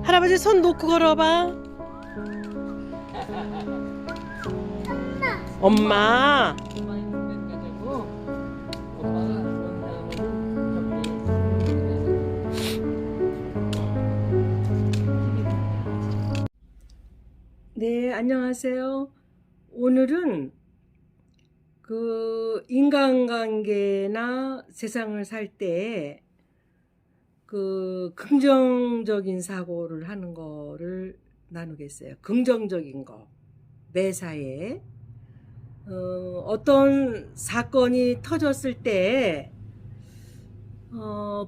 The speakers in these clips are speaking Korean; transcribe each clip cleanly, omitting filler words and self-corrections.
할아버지 손 놓고 걸어봐. 엄마. 네, 안녕하세요. 오늘은 그 인간관계나 세상을 살 때 그 긍정적인 사고를 하는 거를 나누겠어요. 긍정적인 거. 매사에 어떤 사건이 터졌을 때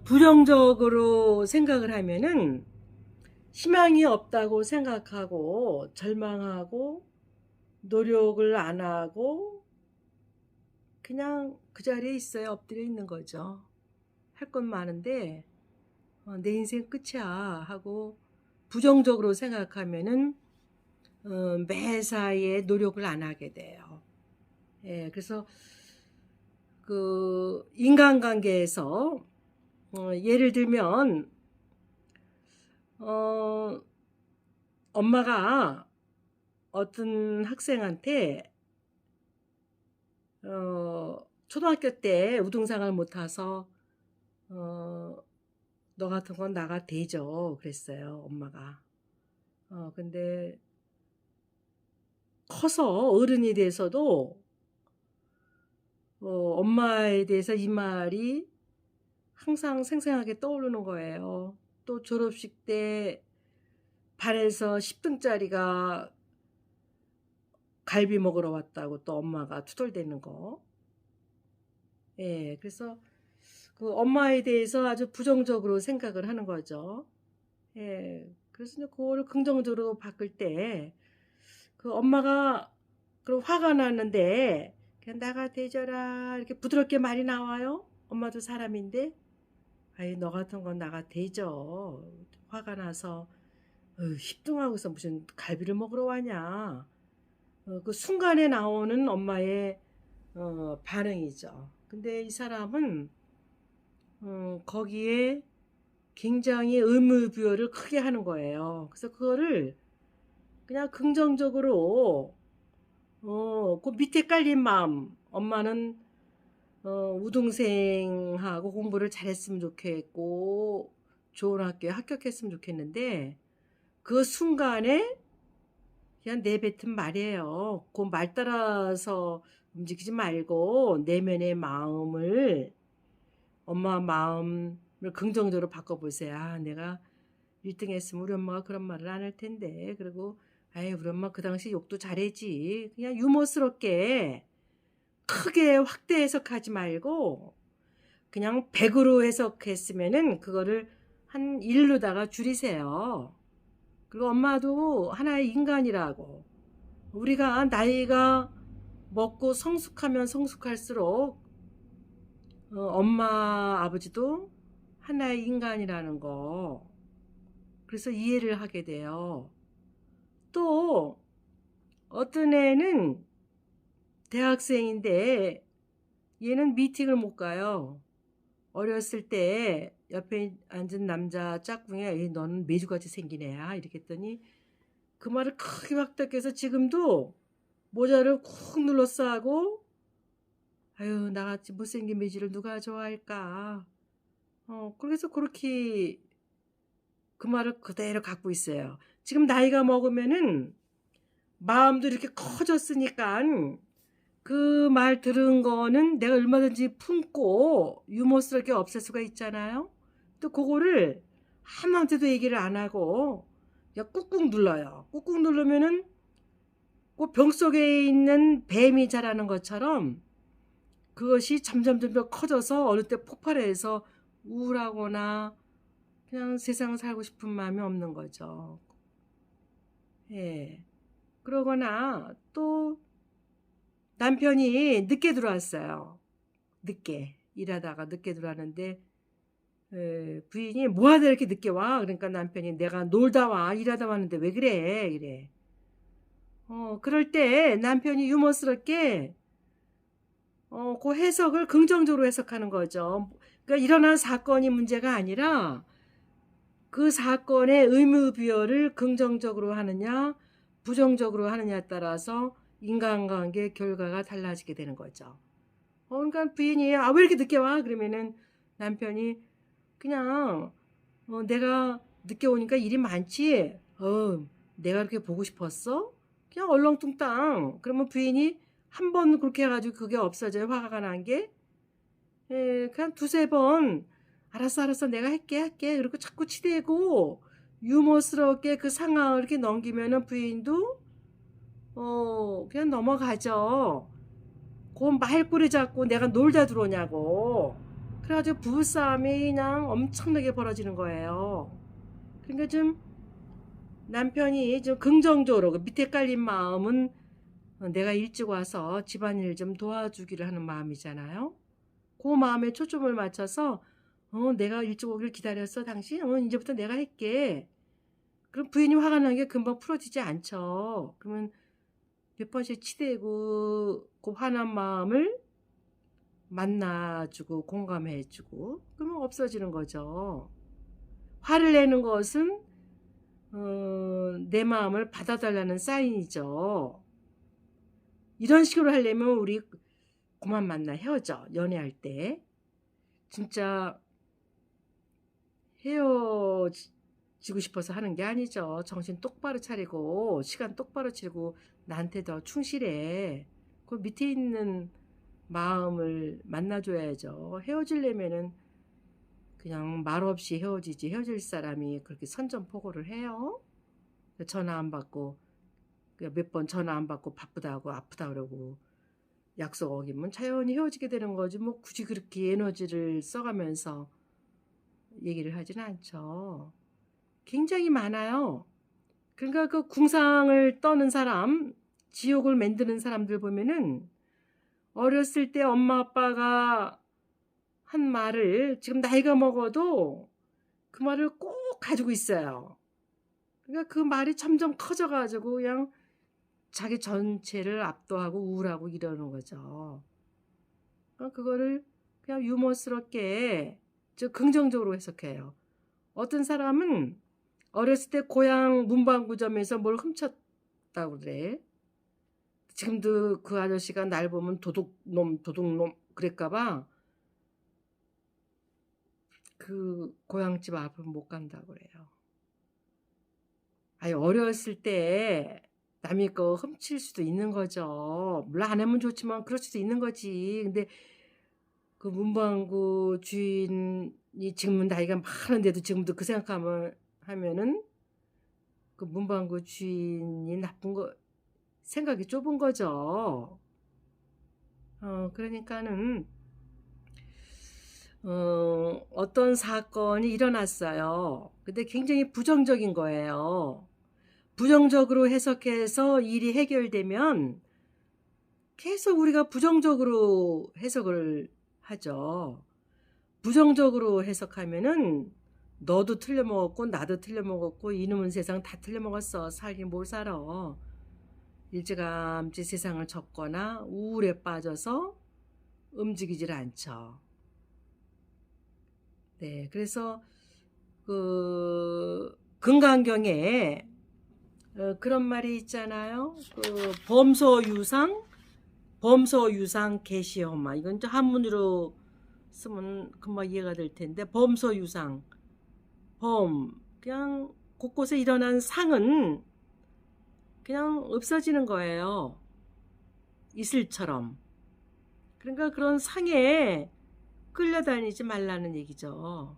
부정적으로 생각을 하면은 희망이 없다고 생각하고 절망하고 노력을 안 하고 그냥 그 자리에 있어야 엎드려 있는 거죠. 할 건 많은데 내 인생 끝이야 하고 부정적으로 생각하면은 매사에 노력을 안 하게 돼요. 예, 그래서 그 인간관계에서 예를 들면 엄마가 어떤 학생한테 초등학교 때 우등상을 못 타서 너 같은 건 나가 되죠 그랬어요 엄마가. 근데 커서 어른이 돼서도 엄마에 대해서 이 말이 항상 생생하게 떠오르는 거예요. 또 졸업식 때 반에서 10등짜리가 갈비 먹으러 왔다고 또 엄마가 투덜대는 거. 예, 그래서 그 엄마에 대해서 아주 부정적으로 생각을 하는 거죠. 예, 그래서 이제 그거를 긍정적으로 바꿀 때 그 엄마가 그럼 화가 났는데 그냥 나가 대져라 이렇게 부드럽게 말이 나와요. 엄마도 사람인데 아이 너 같은 건 나가 대져. 화가 나서 10등하고서 무슨 갈비를 먹으러 와냐. 그 순간에 나오는 엄마의 반응이죠. 근데 이 사람은 거기에 굉장히 의무부여를 크게 하는 거예요. 그래서 그거를 그냥 긍정적으로 그 밑에 깔린 마음 엄마는 우등생하고 공부를 잘했으면 좋겠고 좋은 학교에 합격했으면 좋겠는데 그 순간에 그냥 내뱉은 말이에요. 그 말 따라서 움직이지 말고 내면의 마음을 엄마 마음을 긍정적으로 바꿔보세요. 아, 내가 1등 했으면 우리 엄마가 그런 말을 안 할 텐데. 그리고 아이 우리 엄마 그 당시 욕도 잘했지. 그냥 유머스럽게 크게 확대 해석하지 말고 그냥 100으로 해석했으면은 그거를 한 1로다가 줄이세요. 그리고 엄마도 하나의 인간이라고. 우리가 나이가 먹고 성숙하면 성숙할수록 엄마 아버지도 하나의 인간이라는 거. 그래서 이해를 하게 돼요. 또 어떤 애는 대학생인데 얘는 미팅을 못 가요. 어렸을 때 옆에 앉은 남자 짝꿍이 너는 메주같이 생긴 애야 이렇게 했더니 그 말을 크게 확답해서 지금도 모자를 쿡 눌러 싸고 아유 나같이 못생긴 메주를 누가 좋아할까. 그래서 그렇게 그 말을 그대로 갖고 있어요. 지금 나이가 먹으면은 마음도 이렇게 커졌으니까 그 말 들은 거는 내가 얼마든지 품고 유머스럽게 없앨 수가 있잖아요. 또 그거를 아무한테도 얘기를 안 하고 그냥 꾹꾹 눌러요. 꾹꾹 누르면은 그 병 속에 있는 뱀이 자라는 것처럼 그것이 점점 커져서 어느 때 폭발해서 우울하거나 그냥 세상 살고 싶은 마음이 없는 거죠. 예. 그러거나 또 남편이 늦게 들어왔어요. 늦게 일하다가 늦게 들어왔는데 부인이 뭐하다 이렇게 늦게 와? 그러니까 남편이 내가 놀다 와 일하다 왔는데 왜 그래? 이래. 그럴 때 남편이 유머스럽게 그 해석을 긍정적으로 해석하는 거죠. 그러니까 일어난 사건이 문제가 아니라 그 사건의 의무부여를 긍정적으로 하느냐 부정적으로 하느냐에 따라서 인간관계 결과가 달라지게 되는 거죠. 그러니까 부인이 왜 이렇게 늦게 와? 그러면은 남편이 그냥 내가 늦게 오니까 일이 많지. 내가 그렇게 보고 싶었어? 그냥 얼렁뚱땅. 그러면 부인이 한 번 그렇게 해가지고 그게 없어져요. 화가 난 게. 그냥 두세 번 알았어 내가 할게. 그리고 자꾸 치대고 유머스럽게 그 상황을 이렇게 넘기면은 부인도 그냥 넘어가죠. 그 말꼬리 잡고 내가 놀다 들어오냐고. 그래가지고 부부싸움이 그냥 엄청나게 벌어지는 거예요. 그러니까 좀 남편이 좀 긍정적으로 그 밑에 깔린 마음은 내가 일찍 와서 집안일 좀 도와주기를 하는 마음이잖아요. 그 마음에 초점을 맞춰서 내가 일찍 오길 기다렸어 당신? 이제부터 내가 할게. 그럼 부인이 화가 나는 게 금방 풀어지지 않죠. 그러면 몇 번씩 치대고 그 화난 마음을 만나주고 공감해주고 그러면 없어지는 거죠. 화를 내는 것은 내 마음을 받아달라는 사인이죠. 이런 식으로 하려면 우리 그만 만나 헤어져. 연애할 때 진짜 헤어지고 싶어서 하는 게 아니죠. 정신 똑바로 차리고 시간 똑바로 치고 나한테 더 충실해. 그 밑에 있는 마음을 만나줘야죠. 헤어지려면은 그냥 말 없이 헤어지지. 헤어질 사람이 그렇게 선전포고를 해요. 전화 안 받고 몇 번 전화 안 받고 바쁘다고 아프다 그러고 약속 어기면 자연히 헤어지게 되는 거지. 뭐 굳이 그렇게 에너지를 써가면서 얘기를 하지는 않죠. 굉장히 많아요. 그러니까 그 궁상을 떠는 사람, 지옥을 만드는 사람들 보면은 어렸을 때 엄마 아빠가 한 말을 지금 나이가 먹어도 그 말을 꼭 가지고 있어요. 그러니까 그 말이 점점 커져가지고 그냥 자기 전체를 압도하고 우울하고 이러는 거죠. 그러니까 그거를 그냥 유머스럽게 긍정적으로 해석해요. 어떤 사람은 어렸을 때 고향 문방구점에서 뭘 훔쳤다고 그래. 지금도 그 아저씨가 날 보면 도둑놈 그랬까봐 그 고향집 앞을 못 간다고 그래요. 아니 어렸을 때 남의 거 훔칠 수도 있는 거죠. 물론 안 하면 좋지만 그럴 수도 있는 거지. 근데 그 문방구 주인이 지금은 나이가 많은데도 지금도 그 생각하면은 그 문방구 주인이 나쁜 거 생각이 좁은 거죠. 그러니까는 어떤 사건이 일어났어요. 근데 굉장히 부정적인 거예요. 부정적으로 해석해서 일이 해결되면 계속 우리가 부정적으로 해석을 하죠. 부정적으로 해석하면은 너도 틀려먹었고 나도 틀려먹었고 이놈은 세상 다 틀려먹었어. 살긴 뭘 살아. 일찌감치 세상을 접거나 우울에 빠져서 움직이질 않죠. 네, 그래서 그 금강경에 그런 말이 있잖아요. 그 범소유상 계시엄마. 이건 이제 한문으로 쓰면 금방 이해가 될 텐데 범소유상 그냥 곳곳에 일어난 상은 그냥 없어지는 거예요. 이슬처럼. 그러니까 그런 상에 끌려다니지 말라는 얘기죠.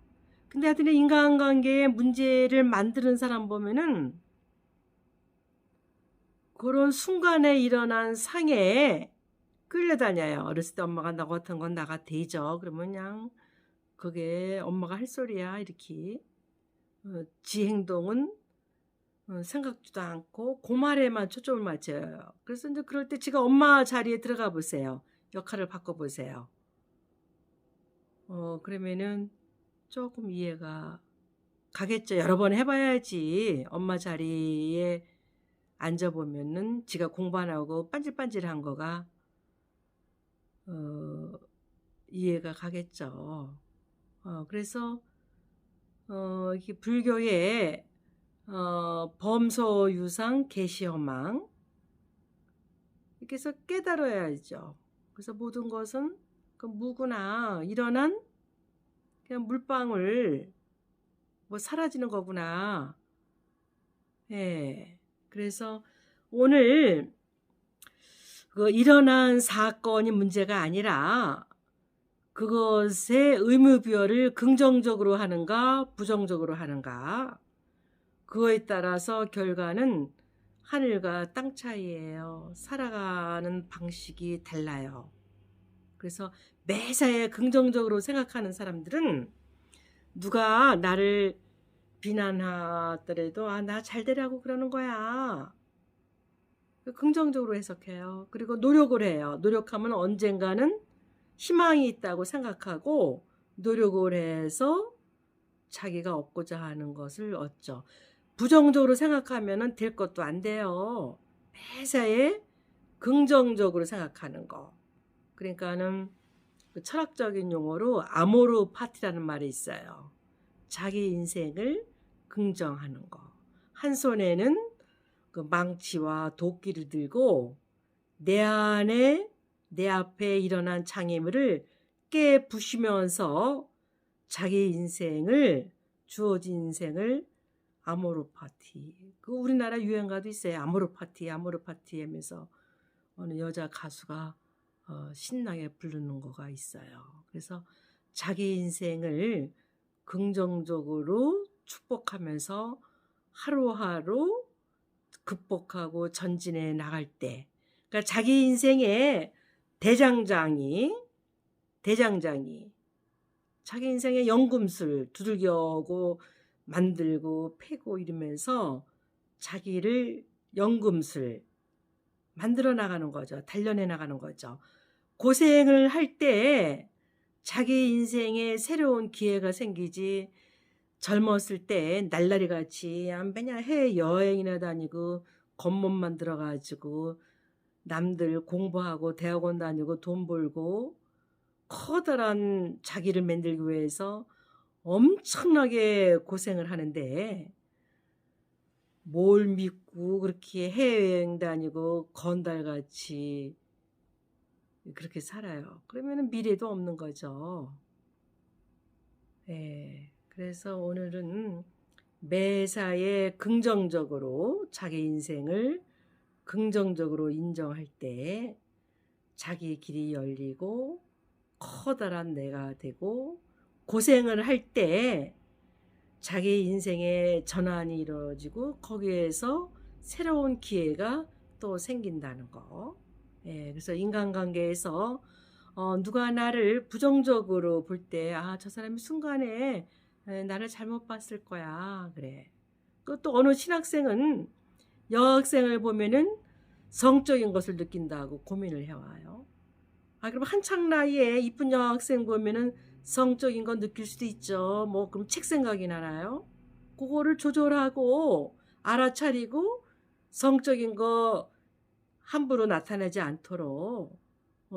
근데 하여튼 인간관계에 문제를 만드는 사람 보면은 그런 순간에 일어난 상해에 끌려다녀요. 어렸을 때 엄마가 너 같은 건 나가 대죠. 그러면 그냥 그게 엄마가 할 소리야 이렇게 지 행동은 생각지도 않고 그 말에만 초점을 맞춰요. 그래서 이제 그럴 때 지가 엄마 자리에 들어가 보세요. 역할을 바꿔보세요. 그러면은 조금 이해가 가겠죠. 여러 번 해봐야지. 엄마 자리에 앉아보면은 지가 공부 안 하고 반질반질한 거가 이해가 가겠죠. 그래서 이게 불교의 범소 유상 계시허망 이렇게 해서 깨달아야죠. 그래서 모든 것은 그 무구나, 일어난 그냥 물방울 뭐 사라지는 거구나. 예. 그래서 오늘 그 일어난 사건이 문제가 아니라 그것의 의무부여를 긍정적으로 하는가 부정적으로 하는가, 그거에 따라서 결과는 하늘과 땅 차이예요. 살아가는 방식이 달라요. 그래서 매사에 긍정적으로 생각하는 사람들은 누가 나를 비난하더라도 나 잘 되라고 그러는 거야. 긍정적으로 해석해요. 그리고 노력을 해요. 노력하면 언젠가는 희망이 있다고 생각하고 노력을 해서 자기가 얻고자 하는 것을 얻죠. 부정적으로 생각하면 될 것도 안 돼요. 매사에 긍정적으로 생각하는 거. 그러니까는 그 철학적인 용어로 아모르 파티라는 말이 있어요. 자기 인생을 긍정하는 거. 한 손에는 그 망치와 도끼를 들고 내 앞에 일어난 장애물을 깨부시면서 자기 인생을, 주어진 인생을 아모르 파티. 그 우리나라 유행가도 있어요. 아모르 파티 하면서 어느 여자 가수가 신나게 부르는 거가 있어요. 그래서 자기 인생을 긍정적으로 축복하면서 하루하루 극복하고 전진해 나갈 때, 그러니까 자기 인생의 대장장이 자기 인생의 연금술 두들겨고 만들고 패고 이러면서 자기를 연금술 만들어 나가는 거죠. 단련해 나가는 거죠. 고생을 할 때 자기 인생에 새로운 기회가 생기지, 젊었을 때 날라리 같이 그냥 해외 여행이나 다니고 겉멋만 들어가지고 남들 공부하고 대학원 다니고 돈 벌고 커다란 자기를 만들기 위해서 엄청나게 고생을 하는데 뭘 믿고 그렇게 해외여행 다니고 건달같이 그렇게 살아요. 그러면 미래도 없는 거죠. 예. 그래서 오늘은 매사에 긍정적으로 자기 인생을 긍정적으로 인정할 때 자기 길이 열리고 커다란 내가 되고, 고생을 할 때 자기 인생의 전환이 이루어지고 거기에서 새로운 기회가 또 생긴다는 거. 예, 그래서 인간관계에서 누가 나를 부정적으로 볼 때 저 사람이 순간에 나를 잘못 봤을 거야 그래. 또 어느 신학생은 여학생을 보면은 성적인 것을 느낀다고 고민을 해와요. 그럼 한창 나이에 이쁜 여학생 보면은 성적인 거 느낄 수도 있죠. 뭐 그럼 책 생각이 나나요? 그거를 조절하고 알아차리고 성적인 거 함부로 나타내지 않도록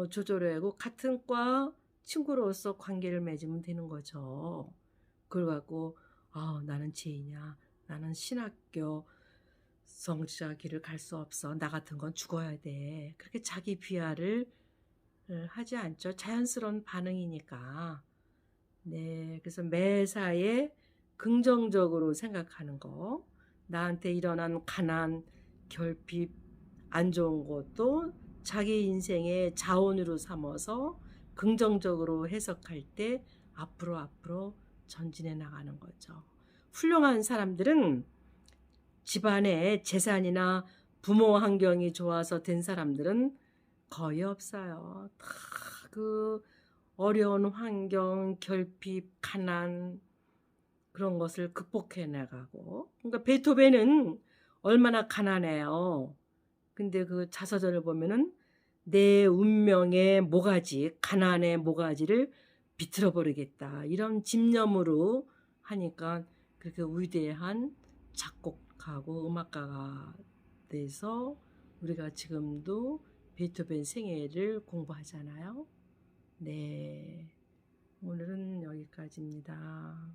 조절하고 같은 과 친구로서 관계를 맺으면 되는 거죠. 그걸 갖고 나는 죄인이야, 나는 신학교 성지자 길을 갈 수 없어, 나 같은 건 죽어야 돼, 그렇게 자기 비하를 하지 않죠. 자연스러운 반응이니까. 네, 그래서 매사에 긍정적으로 생각하는 거. 나한테 일어난 가난, 결핍, 안 좋은 것도 자기 인생의 자원으로 삼아서 긍정적으로 해석할 때 앞으로 전진해 나가는 거죠. 훌륭한 사람들은 집안에 재산이나 부모 환경이 좋아서 된 사람들은 거의 없어요. 다 그 어려운 환경, 결핍, 가난 그런 것을 극복해 나가고. 그러니까 베토벤은 얼마나 가난해요. 근데 그 자서전을 보면은 내 운명의 모가지, 가난의 모가지를 비틀어 버리겠다, 이런 집념으로 하니까 그렇게 위대한 작곡가고 음악가가 돼서 우리가 지금도 베토벤 생애를 공부하잖아요. 네, 오늘은 여기까지입니다.